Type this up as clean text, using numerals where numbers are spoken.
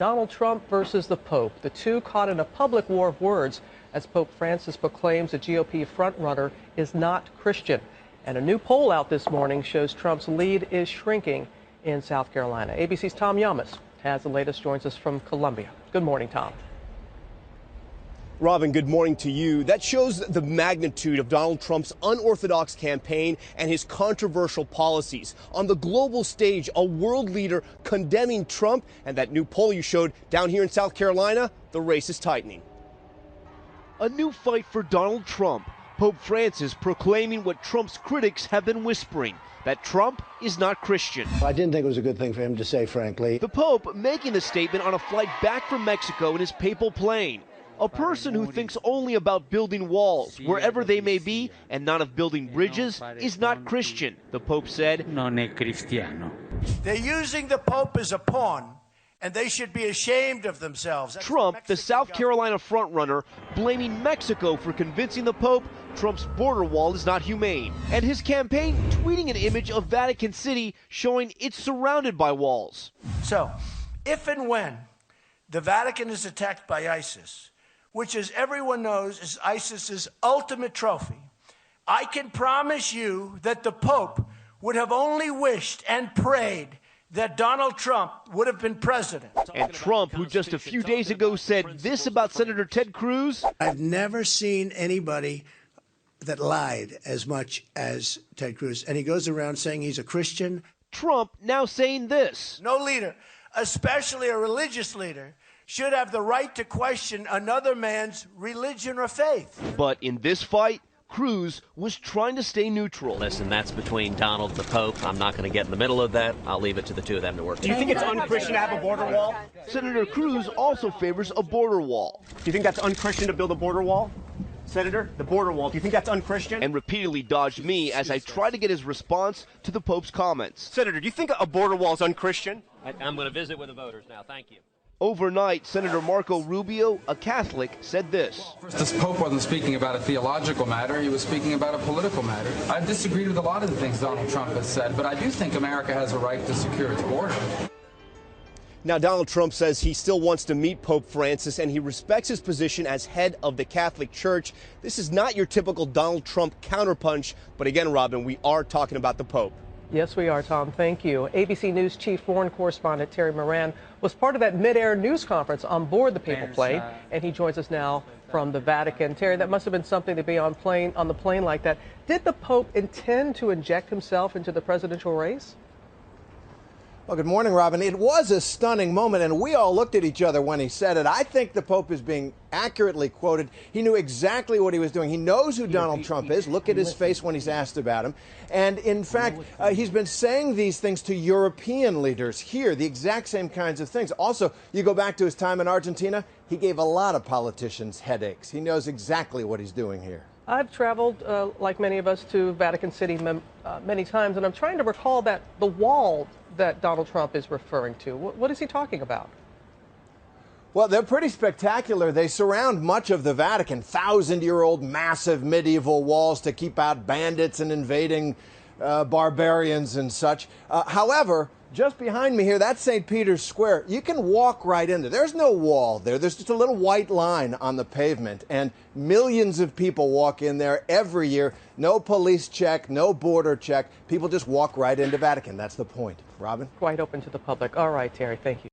Donald Trump versus the Pope, the two caught in a public war of words as Pope Francis proclaims the GOP frontrunner is not Christian. And a new poll out this morning shows Trump's lead is shrinking in South Carolina. ABC's Tom Llamas has the latest, joins us from Columbia. Good morning, Tom. Robin, good morning to you. That shows the magnitude of Donald Trump's unorthodox campaign and his controversial policies. On the global stage, a world leader condemning Trump, and that new poll you showed down here in South Carolina, the race is tightening. A new fight for Donald Trump. Pope Francis proclaiming what Trump's critics have been whispering, that Trump is not Christian. I didn't think it was a good thing for him to say, frankly. The Pope making the statement on a flight back from Mexico in his papal plane. A person who thinks only about building walls, wherever they may be, and not of building bridges, is not Christian, the Pope said. Non è cristiano. They're using the Pope as a pawn, and they should be ashamed of themselves. Trump, the South Carolina frontrunner, blaming Mexico for convincing the Pope Trump's border wall is not humane. And his campaign tweeting an image of Vatican City showing it's surrounded by walls. So, if and when the Vatican is attacked by ISIS, which, as everyone knows, is ISIS's ultimate trophy, I can promise you that the Pope would have only wished and prayed that Donald Trump would have been president. And Trump, who just a few days ago said this about Senator Ted Cruz. I've never seen anybody that lied as much as Ted Cruz. And he goes around saying he's a Christian. Trump now saying this. No leader, especially a religious leader, should have the right to question another man's religion or faith. But in this fight, Cruz was trying to stay neutral. Listen, that's between Donald and the Pope. I'm not going to get in the middle of that. I'll leave it to the two of them to work. Do you think it's unchristian to have a border wall? Senator Cruz also favors a border wall. Do you think that's unchristian to build a border wall? Senator, the border wall, do you think that's unchristian? And repeatedly dodged me as I try to get his response to the Pope's comments. Senator, do you think a border wall is unchristian? I'm going to visit with the voters now. Thank you. Overnight, Senator Marco Rubio, a Catholic, said this. First, this Pope wasn't speaking about a theological matter. He was speaking about a political matter. I've disagreed with a lot of the things Donald Trump has said, but I do think America has a right to secure its border. Now, Donald Trump says he still wants to meet Pope Francis, and he respects his position as head of the Catholic Church. This is not your typical Donald Trump counterpunch. But again, Robin, we are talking about the Pope. Yes, we are, Tom. Thank you. ABC News chief foreign correspondent Terry Moran was part of that mid-air news conference on board the papal plane, and he joins us now from the Vatican. Terry, that must have been something to be on the plane like that. Did the Pope intend to inject himself into the presidential race? Well, good morning, Robin. It was a stunning moment, and we all looked at each other when he said it. I think the Pope is being accurately quoted. He knew exactly what he was doing. He knows who Donald Trump is. Look at his face when he's asked about him. And in fact, he's been saying these things to European leaders here, the exact same kinds of things. Also, you go back to his time in Argentina, he gave a lot of politicians headaches. He knows exactly what he's doing here. I've traveled, like many of us, to Vatican City many times, and I'm trying to recall that the wall that Donald Trump is referring to. What is he talking about? Well, they're pretty spectacular. They surround much of the Vatican, thousand-year-old massive medieval walls to keep out bandits and invading barbarians and such. However, just behind me here, that's St. Peter's Square. You can walk right in there. There's no wall there. There's just a little white line on the pavement, and millions of people walk in there every year. No police check, no border check. People just walk right into Vatican. That's the point. Robin? Quite open to the public. All right, Terry, thank you.